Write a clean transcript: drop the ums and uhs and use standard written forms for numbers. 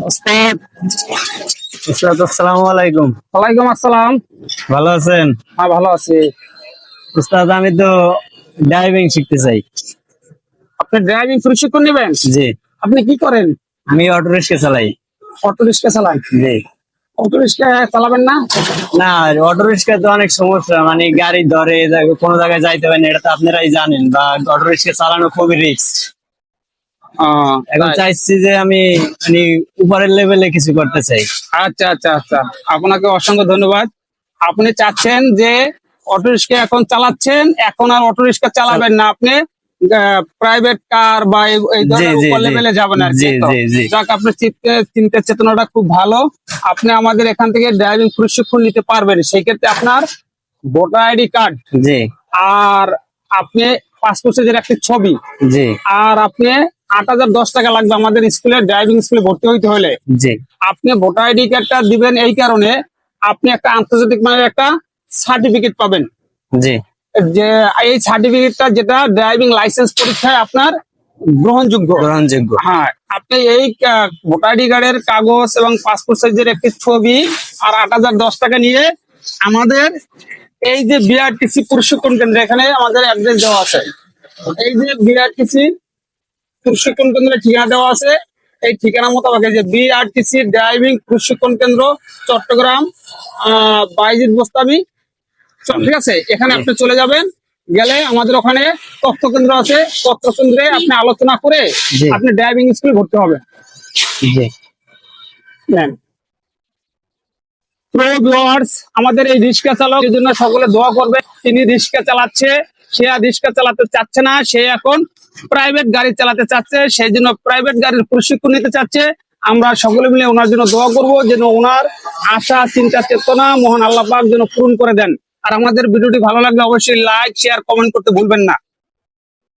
ওস্তাদ, আসসালামু আলাইকুম। ওয়ালাইকুম আসসালাম। ভালো আছেন? হ্যাঁ, ভালো আছি। উস্তাদ, আমি তো ড্রাইভিং শিখতে চাই। আপনি ড্রাইভিং প্রশিক্ষণ নেবেন? জি, আপনি কি করেন? আমি অটো রিক্সা চালাই। অটো রিক্সা চালান? জি। অটো রিক্সা চালাবেন না? না, অটো রিক্সা তো অনেক সমস্যা, মানে গাড়ি ধরে কোনো জায়গায় যাইতে পারেন, এটা তো আপনারাই জানেন। বা অটো রিক্সা চালানো খুবই রিস্ক। এখন তাই। চাইছি যে আমি মানে উপরের লেভেলে কিছু করতে চাই। আচ্ছা আচ্ছা আচ্ছা, আপনাকে অসংখ্য ধন্যবাদ। আপনি চাচ্ছেন যে অটো রিক্সা এখন চালাচ্ছেন, এখন আর অটো রিক্সা চালাবেন না, আপনি প্রাইভেট কার বা এই জি ধরনের জি উপর জি লেভেলে যাবেন আর কি। জি তো জি জি যাক, আপনার চিন্তা চেতনাটা খুব ভালো। আপনি আমাদের এখান থেকে ড্রাইভিং প্রশিক্ষণ নিতে পারবেন। সেই ক্ষেত্রে আপনার ভোটার আইডি কার্ড, জি আর আপনি পাসপোর্ট সাইজের একটি ছবি, জি আর আপনি 8,010 টাকা লাগবে আমাদের স্কুলে, ড্রাইভিং স্কুলে ভর্তি হইতে হলে। জি আপনি ভোটার আইডি কার্ডটা দিবেন এই কারণে, আপনি একটা আন্তর্জাতিক মানের একটা সার্টিফিকেট পাবেন, জি যে এই সার্টিফিকেটটা যেটা ড্রাইভিং লাইসেন্স পরীক্ষায় আপনার গ্রহণযোগ্য। গ্রহণযোগ্য। হ্যাঁ, আপনি এই ভোটার আইডি কার্ডের কাগজ এবং পাসপোর্ট সাইজের একটি ছবি আর 8,010 টাকা নিয়ে আমাদের এই যে বিআরটিসি প্রশিক্ষণ কেন্দ্র, এখানে আমাদের অ্যাড্রেস দেওয়া আছে। এই যে বিআরটিসি প্রশিক্ষণ কেন্দ্রের ঠিকানা দেওয়া আছে, এই ঠিকানা মোতাবেক যে বিআরটিসি ড্রাইভিং প্রশিক্ষণ কেন্দ্র, চট্টগ্রাম, বাইজিদ বোস্তামি, ঠিক আছে? এখানে আপনি চলে যাবেন, গেলে আমাদের ওখানে তথ্য কেন্দ্র আছে, তথ্য কেন্দ্রে আপনি আলোচনা করে জি আপনি ড্রাইভিং স্কুলে ভর্তি হবেন। জি নেন। প্রিয় ভিউয়ার্স, আমাদের এই রিক্সা চালকের জন্য সকলে দোয়া করবে। তিনি রিক্সা চালাচ্ছে, সে আর রিক্সা চালাতে চাচ্ছে না, সে এখন প্রাইভেট গাড়ি চালাতে চাচ্ছে, সেই জন্য প্রাইভেট গাড়ির প্রশিক্ষণ নিতে চাচ্ছে। আমরা সকলে মিলে ওনার জন্য দোয়া করব, যেন ওনার আশা, চিন্তা, চেতনা মহান আল্লাহ পাক যেন পূরণ করে দেন। আর আমাদের ভিডিওটি ভালো লাগলে অবশ্যই লাইক, শেয়ার, কমেন্ট করতে ভুলবেন না।